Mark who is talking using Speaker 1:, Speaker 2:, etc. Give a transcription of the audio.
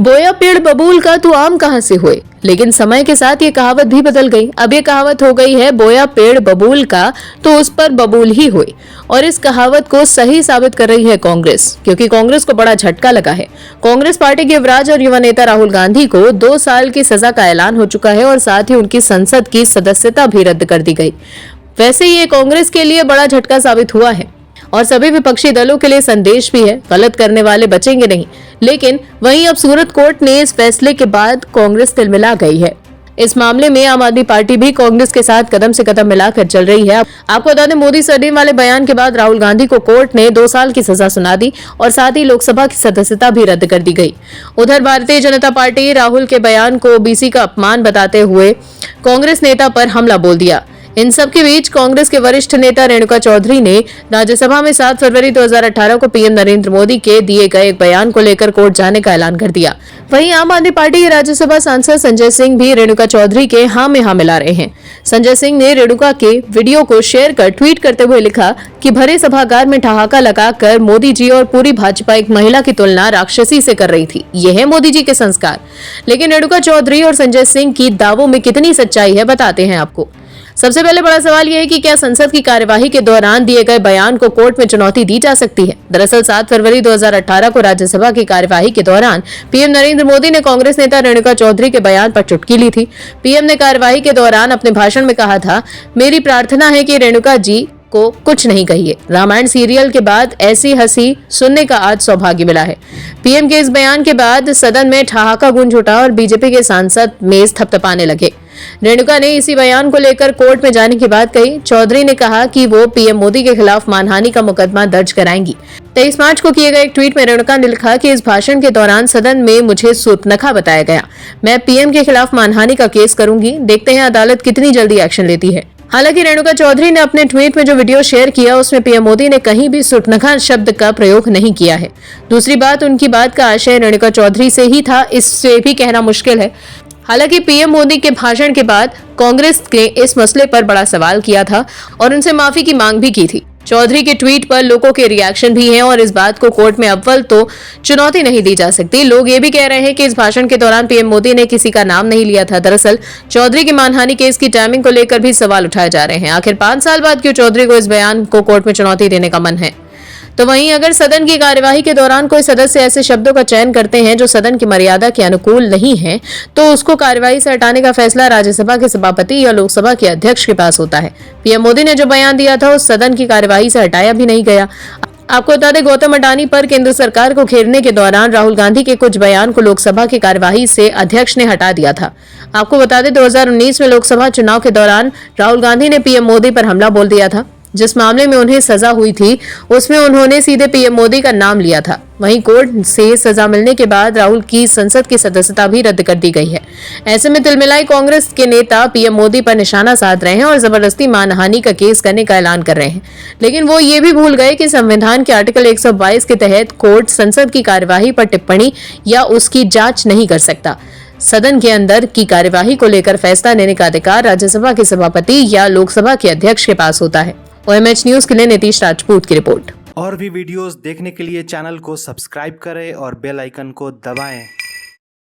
Speaker 1: बोया पेड़ बबूल का तू आम कहां से हुए। लेकिन समय के साथ ये कहावत भी बदल गई। अब ये कहावत हो गई है बोया पेड़ बबूल का तो उस पर बबूल ही हुए। और इस कहावत को सही साबित कर रही है कांग्रेस, क्योंकि कांग्रेस को बड़ा झटका लगा है। कांग्रेस पार्टी के युवराज और युवा नेता राहुल गांधी को 2 साल की सजा का ऐलान हो चुका है और साथ ही उनकी संसद की सदस्यता भी रद्द कर दी गई। वैसे ये कांग्रेस के लिए बड़ा झटका साबित हुआ है और सभी विपक्षी दलों के लिए संदेश भी है, गलत करने वाले बचेंगे नहीं। लेकिन वहीं अब सूरत कोर्ट ने इस फैसले के बाद कांग्रेस तिलमिला गई है। इस मामले में आम आदमी पार्टी भी कांग्रेस के साथ कदम से कदम मिलाकर चल रही है। आपको बता दें, मोदी सरनेम वाले बयान के बाद राहुल गांधी को कोर्ट ने 2 साल की सजा सुना दी और साथ ही लोकसभा की सदस्यता भी रद्द कर दी गई। उधर भारतीय जनता पार्टी राहुल के बयान को ओबीसी का अपमान बताते हुए कांग्रेस नेता पर हमला बोल दिया। इन सब के बीच कांग्रेस के वरिष्ठ नेता रेणुका चौधरी ने राज्यसभा में 7 फरवरी 2018 को पीएम नरेंद्र मोदी के दिए गए एक बयान को लेकर कोर्ट जाने का ऐलान कर दिया। वहीं आम आदमी पार्टी के राज्यसभा सांसद संजय सिंह भी रेणुका चौधरी के हाँ में हाँ मिला रहे हैं। संजय सिंह ने रेणुका के वीडियो को शेयर कर ट्वीट करते हुए लिखा कि भरे सभागार में ठहाका लगाकर मोदी जी और पूरी भाजपा एक महिला की तुलना राक्षसी से कर रही थी। ये है मोदी जी के संस्कार। लेकिन रेणुका चौधरी और संजय सिंह की दावों में कितनी सच्चाई है, बताते हैं आपको। सबसे पहले बड़ा सवाल यह है कि क्या संसद की कार्यवाही के दौरान दिए गए बयान को कोर्ट में चुनौती दी जा सकती है। दरअसल 7 फरवरी 2018 को राज्यसभा की कार्यवाही के दौरान पीएम नरेंद्र मोदी ने कांग्रेस नेता रेणुका चौधरी के बयान पर चुटकी ली थी। पीएम ने कार्यवाही के दौरान अपने भाषण में कहा था, मेरी प्रार्थना है कि रेणुका जी को कुछ नहीं कहिए। रामायण सीरियल के बाद ऐसी हंसी सुनने का आज सौभाग्य मिला है। पीएम के इस बयान के बाद सदन में ठहाका गूंज उठा और बीजेपी के सांसद मेज थपथपाने लगे। रेणुका ने इसी बयान को लेकर कोर्ट में जाने की बात कही। चौधरी ने कहा कि वो पीएम मोदी के खिलाफ मानहानि का मुकदमा दर्ज कराएंगी। 23 मार्च को किए गए एक ट्वीट में रेणुका ने लिखा कि इस भाषण के दौरान सदन में मुझे सूर्पनखा बताया गया। मैं पीएम के खिलाफ मानहानि का केस करूंगी। देखते हैं अदालत कितनी जल्दी एक्शन लेती है। हालांकि रेणुका चौधरी ने अपने ट्वीट में जो वीडियो शेयर किया उसमें पीएम मोदी ने कहीं भी सूर्पनखा शब्द का प्रयोग नहीं किया है। दूसरी बात, उनकी बात का आशय रेणुका चौधरी से ही था, इससे भी कहना मुश्किल है। हालांकि पीएम मोदी के भाषण के बाद कांग्रेस ने इस मसले पर बड़ा सवाल किया था और उनसे माफी की मांग भी की थी। चौधरी के ट्वीट पर लोगों के रिएक्शन भी हैं और इस बात को कोर्ट में अव्वल तो चुनौती नहीं दी जा सकती। लोग ये भी कह रहे हैं कि इस भाषण के दौरान पीएम मोदी ने किसी का नाम नहीं लिया था। दरअसल चौधरी की मानहानि केस की टाइमिंग को लेकर भी सवाल उठाए जा रहे हैं। आखिर 5 साल बाद क्यों चौधरी को इस बयान को कोर्ट में चुनौती देने का मन है। तो वहीं अगर सदन की कार्यवाही के दौरान कोई सदस्य ऐसे शब्दों का चयन करते हैं जो सदन की मर्यादा के अनुकूल नहीं है, तो उसको कार्यवाही से हटाने का फैसला राज्यसभा के सभापति या लोकसभा के अध्यक्ष के पास होता है। पीएम मोदी ने जो बयान दिया था उस सदन की कार्यवाही से हटाया भी नहीं गया। आपको बता दें, गौतम अडानी पर केंद्र सरकार को घेरने के दौरान राहुल गांधी के कुछ बयान को लोकसभा की कार्यवाही से अध्यक्ष ने हटा दिया था। आपको बता दें, 2019 में लोकसभा चुनाव के दौरान राहुल गांधी ने पीएम मोदी पर हमला बोल दिया था। जिस मामले में उन्हें सजा हुई थी उसमें उन्होंने सीधे पीएम मोदी का नाम लिया था। वहीं कोर्ट से सजा मिलने के बाद राहुल की संसद की सदस्यता भी रद्द कर दी गई है। ऐसे में तिलमिलाई कांग्रेस के नेता पीएम मोदी पर निशाना साध रहे हैं और जबरदस्ती मानहानि का केस करने का ऐलान कर रहे हैं। लेकिन वो ये भी भूल गए कि संविधान के आर्टिकल 122 के तहत कोर्ट संसद की कार्यवाही पर टिप्पणी या उसकी जांच नहीं कर सकता। सदन के अंदर की कार्यवाही को लेकर फैसला लेने का अधिकार राज्यसभा के सभापति या लोकसभा के अध्यक्ष के पास होता है। OMH न्यूज के लिए नीतीश राजपूत की रिपोर्ट।
Speaker 2: और भी वीडियोस देखने के लिए चैनल को सब्सक्राइब करें और बेल आइकन को दबाएं।